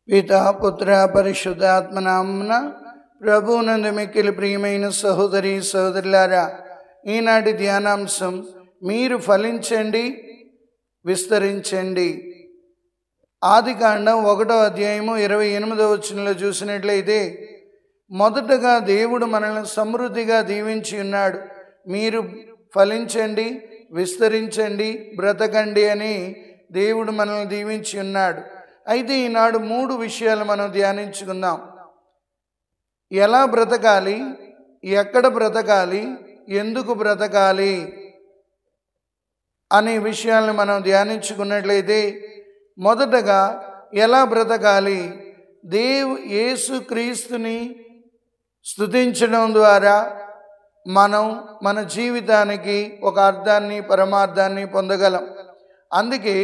పితా పుత్ర పరిశుద్ధాత్మనామమున ప్రభువునందు మిక్కిలి ప్రియమైన సహోదరి సహోదరులారా, ఈనాటి ధ్యానాంశం మీరు ఫలించండి, విస్తరించండి. ఆదికాండం 1వ అధ్యాయము 28వ వచనంలో చూసినట్లయితే, మొదటగా దేవుడు మనల్ని సమృద్ధిగా దీవించి ఉన్నాడు. మీరు ఫలించండి, విస్తరించండి, బ్రతకండి అని దేవుడు మనల్ని దీవించి ఉన్నాడు. అయితే ఈనాడు 3 విషయాలు మనం ధ్యానించుకుందాం. ఎలా బ్రతకాలి, ఎక్కడ బ్రతకాలి, ఎందుకు బ్రతకాలి అనే విషయాలను మనం ధ్యానించుకున్నట్లయితే, మొదటగా ఎలా బ్రతకాలి? యేసుక్రీస్తుని స్తుతించడం ద్వారా మనం మన జీవితానికి ఒక అర్థాన్ని, పరమార్థాన్ని పొందగలం. అందుకే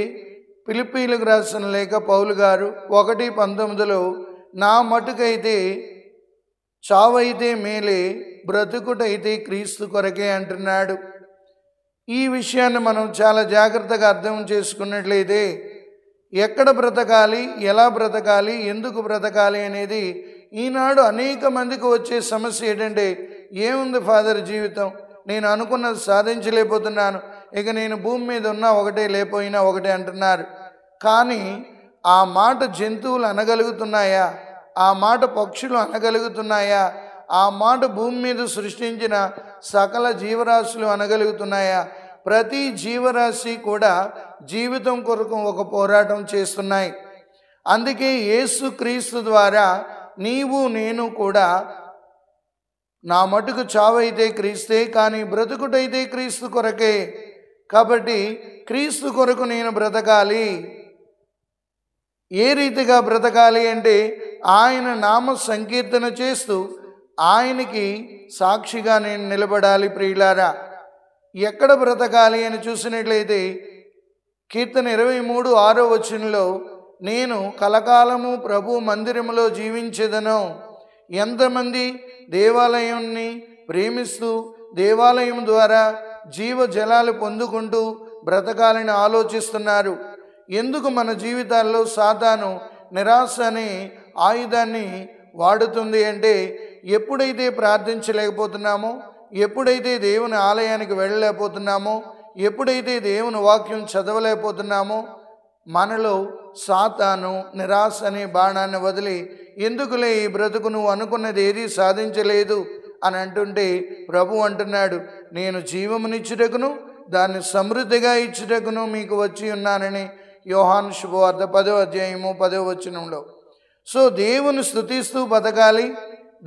ఫిలిప్పీలకు రాసిన లేఖ పౌలు గారు 1:19లో, నా మటుకైతే చావైతే మేలే, బ్రతుకుటైతే క్రీస్తు కొరకే అంటున్నాడు. ఈ విషయాన్ని మనం చాలా జాగ్రత్తగా అర్థం చేసుకున్నట్లయితే, ఎక్కడ బ్రతకాలి, ఎలా బ్రతకాలి, ఎందుకు బ్రతకాలి అనేది ఈనాడు అనేక మందికి వచ్చే సమస్య ఏంటంటే, ఏముంది ఫాదర్ జీవితం, నేను అనుకున్నది సాధించలేకపోతున్నాను, ఇక నేను భూమి మీద ఉన్నా ఒకటే, లేకపోయినా ఒకటే అంటున్నారు. కానీ ఆ మాట జంతువులు అనగలుగుతున్నాయా? ఆ మాట పక్షులు అనగలుగుతున్నాయా? ఆ మాట భూమి మీద సృష్టించిన సకల జీవరాశులు అనగలుగుతున్నాయా? ప్రతి జీవరాశి కూడా జీవితం కొరకు ఒక పోరాటం చేస్తున్నాయి. అందుకే యేసుక్రీస్తు ద్వారా నీవు నేను కూడా, నా మటుకు చావైతే క్రీస్తే, కానీ బ్రతుకుటైతే క్రీస్తు కొరకే. కాబట్టి క్రీస్తు కొరకు నేను బ్రతకాలి. ఏ రీతిగా బ్రతకాలి అంటే, ఆయన నామ సంకీర్తన చేస్తూ ఆయనకి సాక్షిగా నేను నిలబడాలి. ప్రియులారా, ఎక్కడ బ్రతకాలి అని చూసినట్లయితే, కీర్తన 23:6వ వచనంలో, నేను కలకాలము ప్రభు మందిరములో జీవించెదను. ఎంతమంది దేవాలయాన్ని ప్రేమిస్తూ దేవాలయం ద్వారా జీవజలాలు పొందుకుంటూ బ్రతకాలని ఆలోచిస్తున్నారు. ఎందుకు మన జీవితాల్లో సాతాను నిరాశ అనే ఆయుధాన్ని వాడుతుంది అంటే, ఎప్పుడైతే ప్రార్థించలేకపోతున్నామో, ఎప్పుడైతే దేవుని ఆలయానికి వెళ్ళలేకపోతున్నామో, ఎప్పుడైతే దేవుని వాక్యం చదవలేకపోతున్నామో, మనలో సాతాను నిరాశ అనే బాణాన్ని వదిలి, ఎందుకులే ఈ బ్రతుకు, నువ్వు అనుకున్నది ఏదీ సాధించలేదు అని అంటుంటే, ప్రభు అంటున్నాడు, నేను జీవమునిచ్చుటకును దాన్ని సమృద్ధిగా ఇచ్చుటకును మీకు వచ్చి ఉన్నానని యోహాను శుభవార్త 10వ అధ్యాయము 10వ వచనంలో. సో దేవుని స్తుతిస్తూ బతకాలి,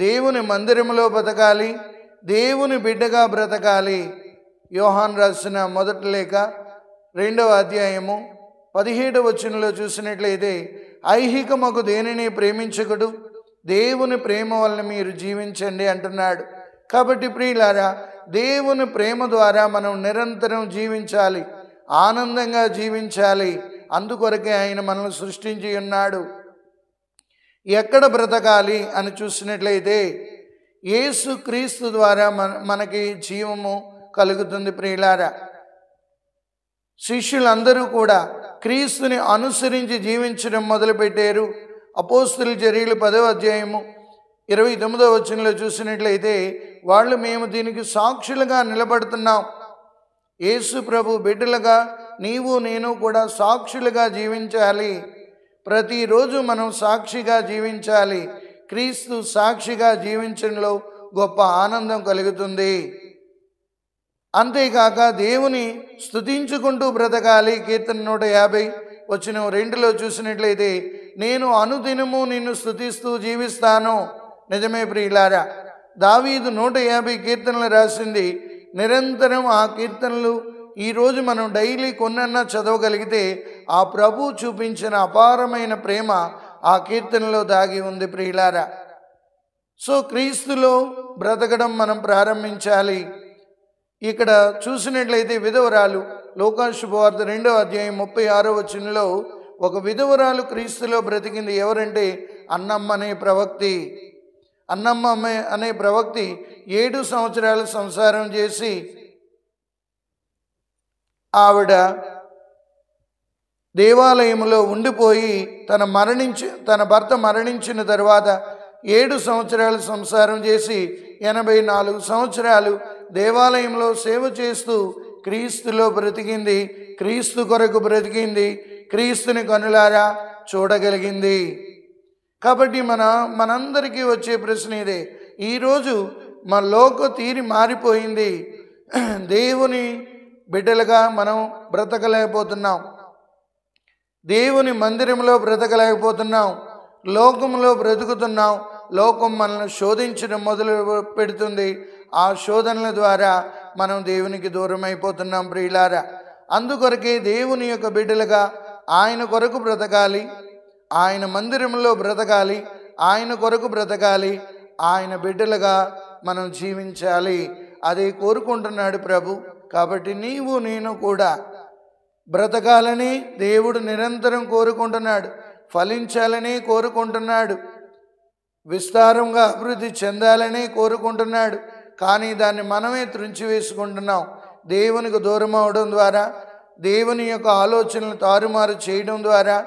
దేవుని మందిరములో బతకాలి, దేవుని బిడ్డగా బ్రతకాలి. యోహాను రాసిన మొదటి లేఖ 2వ అధ్యాయము 17వ వచనంలో చూసినట్లయితే, ఐహికమగు దేనిని ప్రేమించకుడు, దేవుని ప్రేమ వలన మీరు జీవించండి అంటున్నాడు. కాబట్టి ప్రియులారా, దేవుని ప్రేమ ద్వారా మనం నిరంతరం జీవించాలి, ఆనందంగా జీవించాలి. అందుకొరకే ఆయన మనల్ని సృష్టించి ఉన్నాడు. ఎక్కడ బ్రతకాలి అని చూసినట్లయితే, యేసుక్రీస్తు ద్వారా మనకి జీవము కలుగుతుంది. ప్రియులారా, శిష్యులందరూ కూడా క్రీస్తుని అనుసరించి జీవించడం మొదలుపెట్టారు. అపోస్తుల చర్యలు 10వ అధ్యాయము 29వ వచనంలో చూసినట్లయితే, వాళ్ళు మేము దీనికి సాక్షులుగా నిలబడుతున్నాం. యేసు ప్రభు బిడ్డలుగా నీవు నేను కూడా సాక్షులుగా జీవించాలి. ప్రతిరోజు మనం సాక్షిగా జీవించాలి. క్రీస్తు సాక్షిగా జీవించడంలో గొప్ప ఆనందం కలుగుతుంది. అంతేకాక దేవుని స్తుతించుకుంటూ బ్రతకాలి. కీర్తన 150:2లో చూసినట్లయితే, నేను అనుదినము నిన్ను స్తుతిస్తూ జీవిస్తాను. నిజమే ప్రియులారా, దావీదు 150 కీర్తనలు రాసింది. నిరంతరం ఆ కీర్తనలు ఈరోజు మనం డైలీ కొన్నన్నా చదవగలిగితే, ఆ ప్రభు చూపించిన అపారమైన ప్రేమ ఆ కీర్తనలో దాగి ఉంది. ప్రియులారా, సో క్రీస్తులో బ్రతకడం మనం ప్రారంభించాలి. ఇక్కడ చూసినట్లయితే విధవరాలు, లూకా శుభవార్త 2వ అధ్యాయం 36వ వచనంలో, ఒక విధవరాలు క్రీస్తులో బ్రతికింది. ఎవరంటే, అన్నమ్మ అనే ప్రవక్తి. అన్నమ్మ అనే ప్రవక్తి 7 సంవత్సరాలు సంసారం చేసి, ఆవిడ దేవాలయంలో ఉండిపోయి తన భర్త మరణించిన తర్వాత 7 సంవత్సరాలు సంసారం చేసి 84 సంవత్సరాలు దేవాలయంలో సేవ చేస్తూ క్రీస్తులో బ్రతికింది, క్రీస్తు కొరకు బ్రతికింది, క్రీస్తుని కనులారా చూడగలిగింది. కాబట్టి మనందరికీ వచ్చే ప్రశ్న ఇదే. ఈరోజు మన లోక తీరి మారిపోయింది. దేవుని బిడ్డలుగా మనం బ్రతకలేకపోతున్నాం, దేవుని మందిరంలో బ్రతకలేకపోతున్నాం, లోకంలో బ్రతుకుతున్నాం. లోకం మనల్ని శోధించడం మొదలు పెడుతుంది. ఆ శోధనల ద్వారా మనం దేవునికి దూరం అయిపోతున్నాం ప్రియులారా. అందుకొరకే దేవుని యొక్క బిడ్డలుగా ఆయన కొరకు బ్రతకాలి, ఆయన మందిరంలో బ్రతకాలి, ఆయన కొరకు బ్రతకాలి, ఆయన బిడ్డలుగా మనం జీవించాలి. అదే కోరుకుంటున్నాడు ప్రభు. కాబట్టి నీవు నేను కూడా బ్రతకాలని దేవుడు నిరంతరం కోరుకుంటున్నాడు, ఫలించాలని కోరుకుంటున్నాడు, విస్తారంగా అభివృద్ధి చెందాలని కోరుకుంటున్నాడు. కానీ దాన్ని మనమే త్రుంచివేసుకుంటున్నాం. దేవునికి దూరం అవడం ద్వారా, దేవుని యొక్క ఆలోచనలు తారుమారు చేయడం ద్వారా,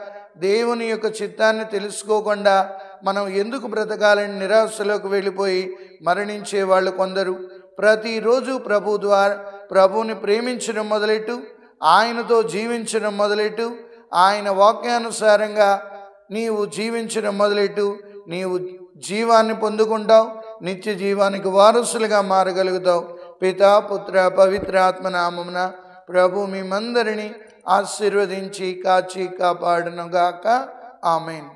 దేవుని యొక్క చిత్తాన్ని తెలుసుకోకుండా మనం ఎందుకు బ్రతకాలని నిరాశలోకి వెళ్ళిపోయి మరణించే వాళ్ళు కొందరు. ప్రతిరోజు ప్రభువుని ప్రేమించడం మొదలెట్టు, ఆయనతో జీవించడం మొదలెట్టు, ఆయన వాక్యానుసారంగా నీవు జీవించడం మొదలెట్టు. నీవు జీవాన్ని పొందుకుంటావు, నిత్య జీవానికి వారసులుగా మారగలుగుతావు. పితా పుత్ర పవిత్రాత్మ నామమున ప్రభు మిమ్మందరినీ ఆశీర్వదించి కాచి కాపాడునుగాక. ఆమేన్.